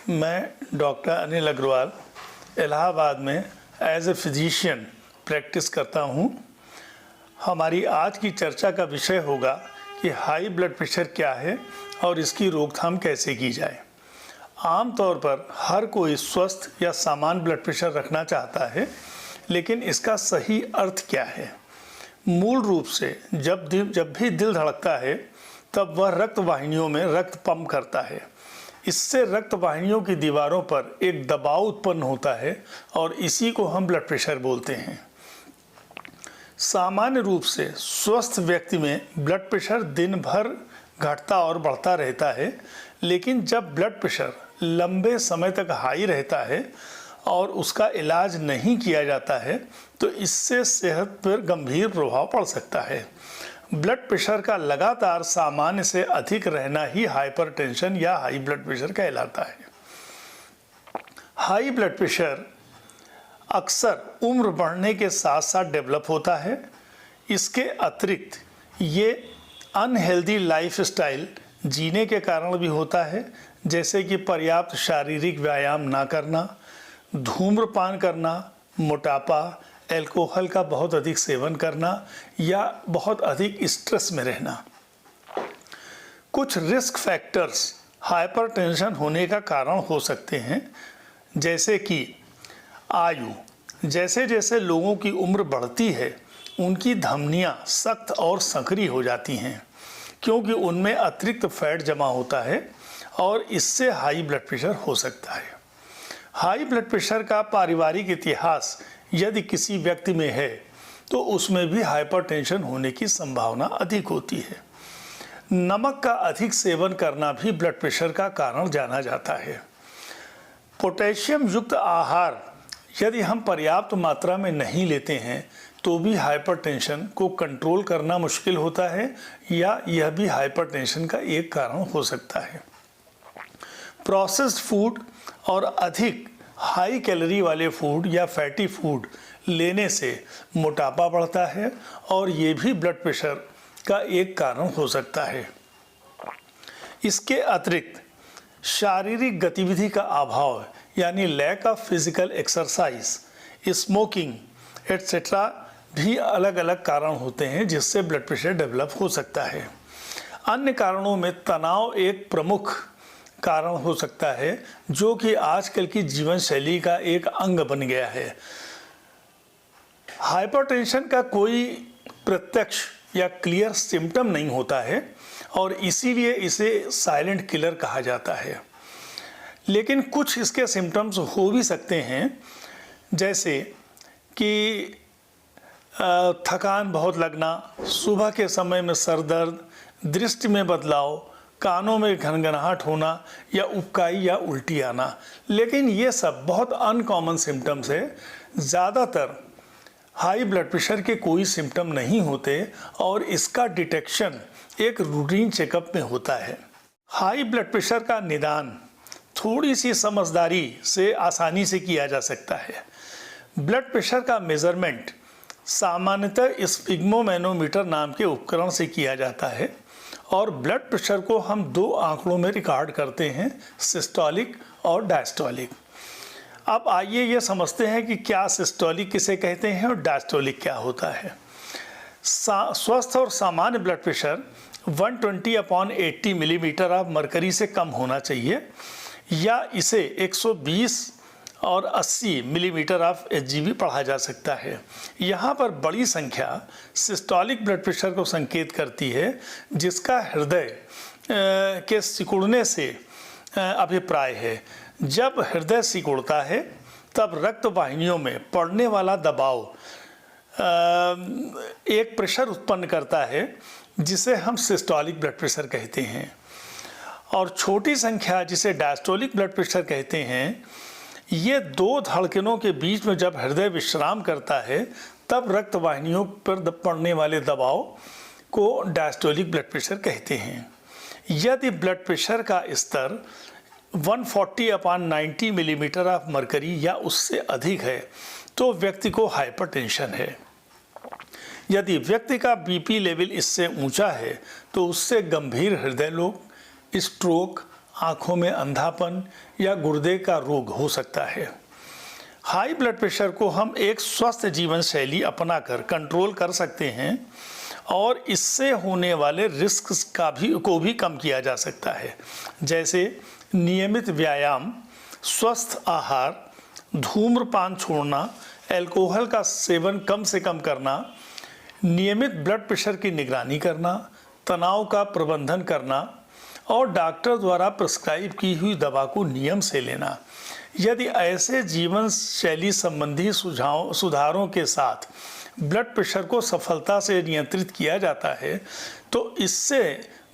मैं डॉक्टर अनिल अग्रवाल इलाहाबाद में as a physician practice करता हूँ। हमारी आज की चर्चा का विषय होगा कि हाई ब्लड प्रेशर क्या है और इसकी रोकथाम कैसे की जाए। आमतौर पर हर कोई स्वस्थ या सामान्य ब्लड प्रेशर रखना चाहता है, लेकिन इसका सही अर्थ क्या है? मूल रूप से जब भी दिल धड़कता है तब वह रक्त वाहिनियों में रक्त पंप करता है। इससे रक्त वाहिनियों की दीवारों पर एक दबाव उत्पन्न होता है और इसी को हम ब्लड प्रेशर बोलते हैं। सामान्य रूप से स्वस्थ व्यक्ति में ब्लड प्रेशर दिन भर घटता और बढ़ता रहता है, लेकिन जब ब्लड प्रेशर लंबे समय तक हाई रहता है और उसका इलाज नहीं किया जाता है तो इससे सेहत पर गंभीर प्रभाव पड़ सकता है। ब्लड प्रेशर का लगातार सामान्य से अधिक रहना ही हाइपरटेंशन या हाई ब्लड प्रेशर कहलाता है। हाई ब्लड प्रेशर अक्सर उम्र बढ़ने के साथ साथ डेवलप होता है। इसके अतिरिक्त ये अनहेल्दी लाइफस्टाइल जीने के कारण भी होता है, जैसे कि पर्याप्त शारीरिक व्यायाम ना करना, धूम्रपान करना, मोटापा, अल्कोहल का बहुत अधिक सेवन करना या बहुत अधिक स्ट्रेस में रहना। कुछ रिस्क फैक्टर्स हाइपरटेंशन होने का कारण हो सकते हैं, जैसे कि आयु। जैसे जैसे लोगों की उम्र बढ़ती है उनकी धमनियां सख्त और संकरी हो जाती हैं, क्योंकि उनमें अतिरिक्त फैट जमा होता है और इससे हाई ब्लड प्रेशर हो सकता है। हाई ब्लड प्रेशर का पारिवारिक इतिहास यदि किसी व्यक्ति में है तो उसमें भी हाइपरटेंशन होने की संभावना अधिक होती है। नमक का अधिक सेवन करना भी ब्लड प्रेशर का कारण जाना जाता है। पोटेशियम युक्त आहार यदि हम पर्याप्त मात्रा में नहीं लेते हैं तो भी हाइपरटेंशन को कंट्रोल करना मुश्किल होता है या यह भी हाइपरटेंशन का एक कारण हो सकता है। प्रोसेस्ड फूड और अधिक हाई कैलोरी वाले फूड या फैटी फूड लेने से मोटापा बढ़ता है और ये भी ब्लड प्रेशर का एक कारण हो सकता है। इसके अतिरिक्त शारीरिक गतिविधि का अभाव यानी lack of physical exercise, smoking etcetera भी अलग अलग कारण होते हैं जिससे ब्लड प्रेशर डेवलप हो सकता है। अन्य कारणों में तनाव एक प्रमुख कारण हो सकता है, जो कि आजकल की जीवन शैली का एक अंग बन गया है। हाइपरटेंशन का कोई प्रत्यक्ष या क्लियर सिम्टम नहीं होता है और इसीलिए इसे साइलेंट किलर कहा जाता है, लेकिन कुछ इसके सिम्टम्स हो भी सकते हैं, जैसे कि थकान बहुत लगना, सुबह के समय में सर दर्द, दृष्टि में बदलाव, कानों में घनघनाहट होना या उबकाई या उल्टी आना। लेकिन ये सब बहुत अनकॉमन सिम्टम्स है। ज़्यादातर हाई ब्लड प्रेशर के कोई सिम्टम नहीं होते और इसका डिटेक्शन एक रूटीन चेकअप में होता है। हाई ब्लड प्रेशर का निदान थोड़ी सी समझदारी से आसानी से किया जा सकता है। ब्लड प्रेशर का मेज़रमेंट सामान्यतः स्फिग्मोमैनोमीटर नाम के उपकरण से किया जाता है और ब्लड प्रेशर को हम दो आंकड़ों में रिकॉर्ड करते हैं, सिस्टोलिक और डायस्टोलिक। अब आइए ये समझते हैं कि क्या सिस्टोलिक किसे कहते हैं और डायस्टोलिक क्या होता है। स्वस्थ और सामान्य blood pressure 120/80 millimetre of mercury से कम होना चाहिए या इसे 120 और 80 मिलीमीटर ऑफ HgV पढ़ा जा सकता है। यहाँ पर बड़ी संख्या सिस्टोलिक ब्लड प्रेशर को संकेत करती है, जिसका हृदय के सिकुड़ने से अभिप्राय है। जब हृदय सिकुड़ता है तब रक्त वाहिनियों में पड़ने वाला दबाव एक प्रेशर उत्पन्न करता है, जिसे हम सिस्टोलिक ब्लड प्रेशर कहते हैं। और छोटी संख्या जिसे डायस्टोलिक ब्लड प्रेशर कहते हैं, ये दो धड़कनों के बीच में जब हृदय विश्राम करता है तब रक्त वाहिनियों पर पड़ने वाले दबाव को डायस्टोलिक ब्लड प्रेशर कहते हैं। यदि ब्लड प्रेशर का स्तर 140/90 मिलीमीटर ऑफ मरकरी या उससे अधिक है तो व्यक्ति को हाइपरटेंशन है। यदि व्यक्ति का बीपी लेवल इससे ऊंचा है तो उससे गंभीर हृदय रोग, स्ट्रोक, आँखों में अंधापन या गुर्दे का रोग हो सकता है। हाई ब्लड प्रेशर को हम एक स्वस्थ जीवन शैली अपनाकर कंट्रोल कर सकते हैं और इससे होने वाले रिस्क को भी कम किया जा सकता है, जैसे नियमित व्यायाम, स्वस्थ आहार, धूम्रपान छोड़ना, अल्कोहल का सेवन कम से कम करना, नियमित ब्लड प्रेशर की निगरानी करना, तनाव का प्रबंधन करना और डॉक्टर द्वारा प्रिस्क्राइब की हुई दवा को नियम से लेना। यदि ऐसे जीवन शैली संबंधी सुधारों के साथ ब्लड प्रेशर को सफलता से नियंत्रित किया जाता है तो इससे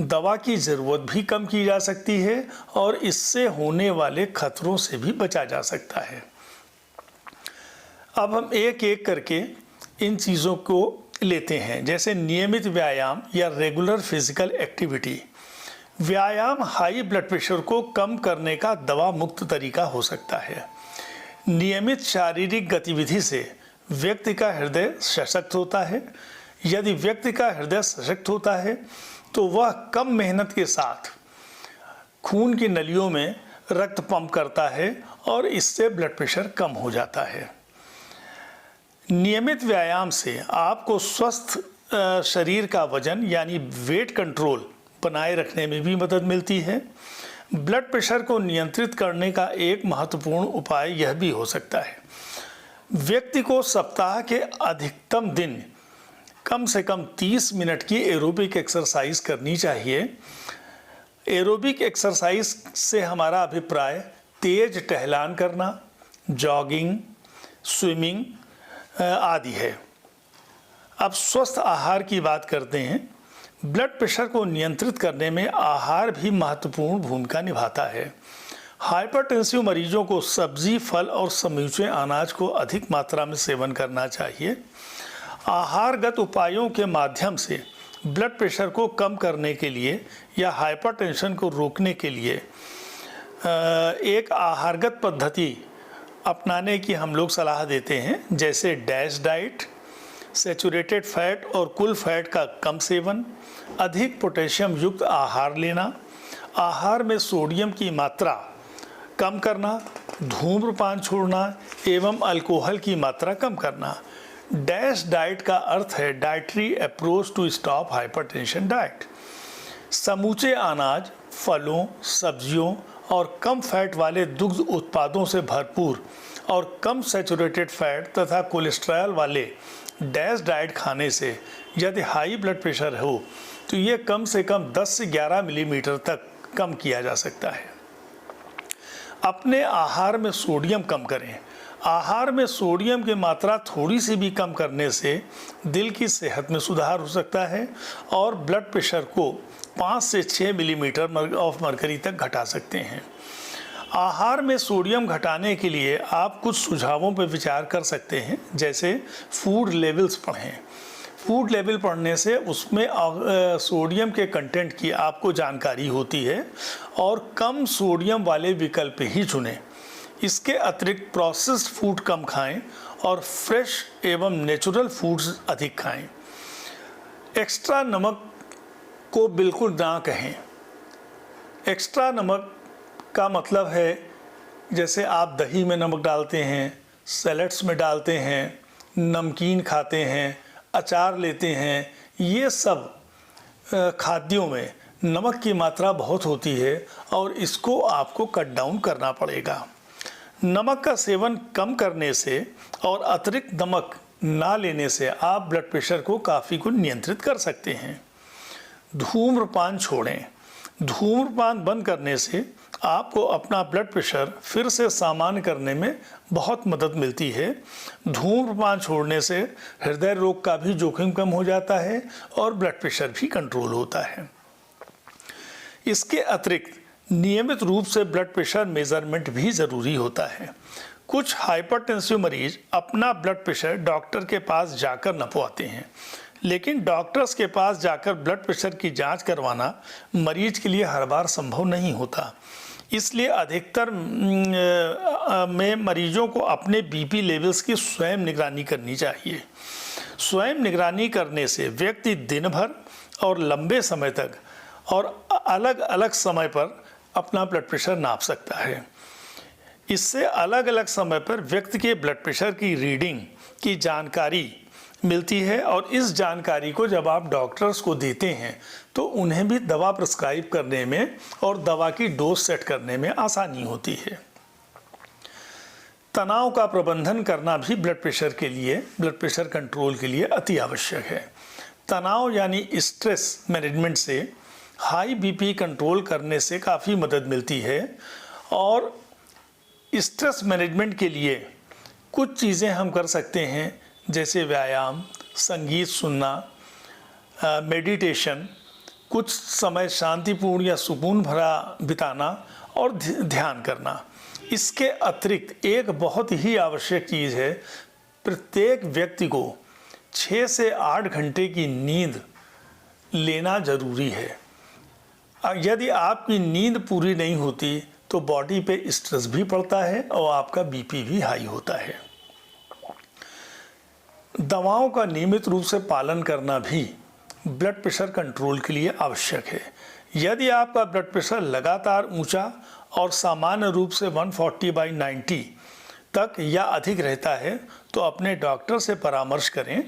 दवा की ज़रूरत भी कम की जा सकती है और इससे होने वाले खतरों से भी बचा जा सकता है। अब हम एक एक करके इन चीज़ों को लेते हैं, जैसे नियमित व्यायाम या रेगुलर फिजिकल एक्टिविटी। व्यायाम हाई ब्लड प्रेशर को कम करने का दवा मुक्त तरीका हो सकता है। नियमित शारीरिक गतिविधि से व्यक्ति का हृदय सशक्त होता है। यदि व्यक्ति का हृदय सशक्त होता है तो वह कम मेहनत के साथ खून की नलियों में रक्त पंप करता है और इससे ब्लड प्रेशर कम हो जाता है। नियमित व्यायाम से आपको स्वस्थ शरीर का वजन यानी वेट कंट्रोल बनाए रखने में भी मदद मिलती है। ब्लड प्रेशर को नियंत्रित करने का एक महत्वपूर्ण उपाय यह भी हो सकता है, व्यक्ति को सप्ताह के अधिकतम दिन कम से कम 30 मिनट की एरोबिक एक्सरसाइज करनी चाहिए। एरोबिक एक्सरसाइज से हमारा अभिप्राय तेज टहलान करना, जॉगिंग, स्विमिंग आदि है। अब स्वस्थ आहार की बात करते हैं। ब्लड प्रेशर को नियंत्रित करने में आहार भी महत्वपूर्ण भूमिका निभाता है। हाइपरटेंसिव मरीजों को सब्जी, फल और समूचे अनाज को अधिक मात्रा में सेवन करना चाहिए। आहारगत उपायों के माध्यम से ब्लड प्रेशर को कम करने के लिए या हाइपरटेंशन को रोकने के लिए एक आहारगत पद्धति अपनाने की हम लोग सलाह देते हैं, जैसे डैश डाइट, सैचुरेटेड फैट और कुल फैट का कम सेवन, अधिक पोटेशियम युक्त आहार लेना, आहार में सोडियम की मात्रा कम करना, धूम्रपान छोड़ना एवं अल्कोहल की मात्रा कम करना। डैश डाइट का अर्थ है dietary approach to stop hypertension diet. समूचे अनाज, फलों, सब्जियों और कम फैट वाले दुग्ध उत्पादों से भरपूर और कम सैचुरेटेड फैट तथा कोलेस्ट्रॉल वाले डैश डाइट खाने से यदि हाई ब्लड प्रेशर हो तो ये कम से कम 10 से 11 मिलीमीटर तक कम किया जा सकता है। अपने आहार में सोडियम कम करें। आहार में सोडियम की मात्रा थोड़ी सी भी कम करने से दिल की सेहत में सुधार हो सकता है और ब्लड प्रेशर को 5 से 6 मिलीमीटर ऑफ मरकरी तक घटा सकते हैं। आहार में सोडियम घटाने के लिए आप कुछ सुझावों पर विचार कर सकते हैं, जैसे फूड लेवल्स पढ़ें। फूड लेवल पढ़ने से उसमें सोडियम के कंटेंट की आपको जानकारी होती है और कम सोडियम वाले विकल्प ही चुनें। इसके अतिरिक्त प्रोसेस्ड फूड कम खाएं और फ्रेश एवं नेचुरल फूड्स अधिक खाएं। एक्स्ट्रा नमक को बिल्कुल ना कहें। एक्स्ट्रा नमक का मतलब है जैसे आप दही में नमक डालते हैं, सैलड्स में डालते हैं, नमकीन खाते हैं, अचार लेते हैं, ये सब खाद्यों में नमक की मात्रा बहुत होती है और इसको आपको कट डाउन करना पड़ेगा। नमक का सेवन कम करने से और अतिरिक्त नमक ना लेने से आप ब्लड प्रेशर को काफ़ी कुछ नियंत्रित कर सकते हैं। धूम्रपान छोड़ें। धूम्रपान बंद करने से आपको अपना ब्लड प्रेशर फिर से सामान्य करने में बहुत मदद मिलती है। धूम्रपान छोड़ने से हृदय रोग का भी जोखिम कम हो जाता है और ब्लड प्रेशर भी कंट्रोल होता है। इसके अतिरिक्त नियमित रूप से ब्लड प्रेशर मेजरमेंट भी ज़रूरी होता है। कुछ हाइपरटेंसिव मरीज अपना ब्लड प्रेशर डॉक्टर के पास जाकर नपवाते हैं, लेकिन डॉक्टर्स के पास जाकर ब्लड प्रेशर की जांच करवाना मरीज के लिए हर बार संभव नहीं होता। इसलिए अधिकतर में मरीजों को अपने बीपी लेवल्स की स्वयं निगरानी करनी चाहिए। स्वयं निगरानी करने से व्यक्ति दिन भर और लंबे समय तक और अलग अलग समय पर अपना ब्लड प्रेशर नाप सकता है। इससे अलग अलग समय पर व्यक्ति के ब्लड प्रेशर की रीडिंग की जानकारी मिलती है और इस जानकारी को जब आप डॉक्टर्स को देते हैं तो उन्हें भी दवा प्रिस्क्राइब करने में और दवा की डोज सेट करने में आसानी होती है। तनाव का प्रबंधन करना भी ब्लड प्रेशर के लिए, ब्लड प्रेशर कंट्रोल के लिए अति आवश्यक है। तनाव यानी स्ट्रेस मैनेजमेंट से हाई बीपी कंट्रोल करने से काफ़ी मदद मिलती है और स्ट्रेस मैनेजमेंट के लिए कुछ चीज़ें हम कर सकते हैं, जैसे व्यायाम, संगीत सुनना, मेडिटेशन, कुछ समय शांतिपूर्ण या सुकून भरा बिताना और ध्यान करना। इसके अतिरिक्त एक बहुत ही आवश्यक चीज़ है, प्रत्येक व्यक्ति को 6 से 8 घंटे की नींद लेना ज़रूरी है। यदि आपकी नींद पूरी नहीं होती तो बॉडी पे स्ट्रेस भी पड़ता है और आपका बीपी भी हाई होता है। दवाओं का नियमित रूप से पालन करना भी ब्लड प्रेशर कंट्रोल के लिए आवश्यक है। यदि आपका ब्लड प्रेशर लगातार ऊंचा और सामान्य रूप से 140/90 तक या अधिक रहता है तो अपने डॉक्टर से परामर्श करें,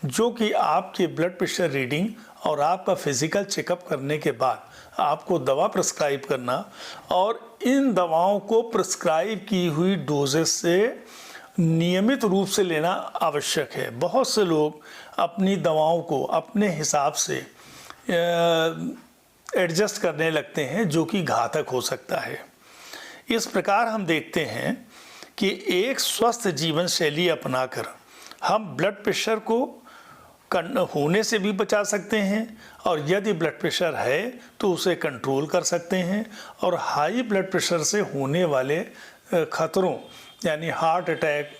जो कि आपके ब्लड प्रेशर रीडिंग और आपका फिजिकल चेकअप करने के बाद आपको दवा प्रिस्क्राइब करना और इन दवाओं को प्रिस्क्राइब की हुई डोजेस से नियमित रूप से लेना आवश्यक है। बहुत से लोग अपनी दवाओं को अपने हिसाब से एडजस्ट करने लगते हैं, जो कि घातक हो सकता है। इस प्रकार हम देखते हैं कि एक स्वस्थ जीवन शैली अपनाकर हम ब्लड प्रेशर को होने से भी बचा सकते हैं और यदि ब्लड प्रेशर है तो उसे कंट्रोल कर सकते हैं और हाई ब्लड प्रेशर से होने वाले खतरों यानी हार्ट अटैक,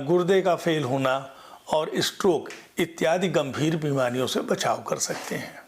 गुर्दे का फेल होना और स्ट्रोक इत्यादि गंभीर बीमारियों से बचाव कर सकते हैं।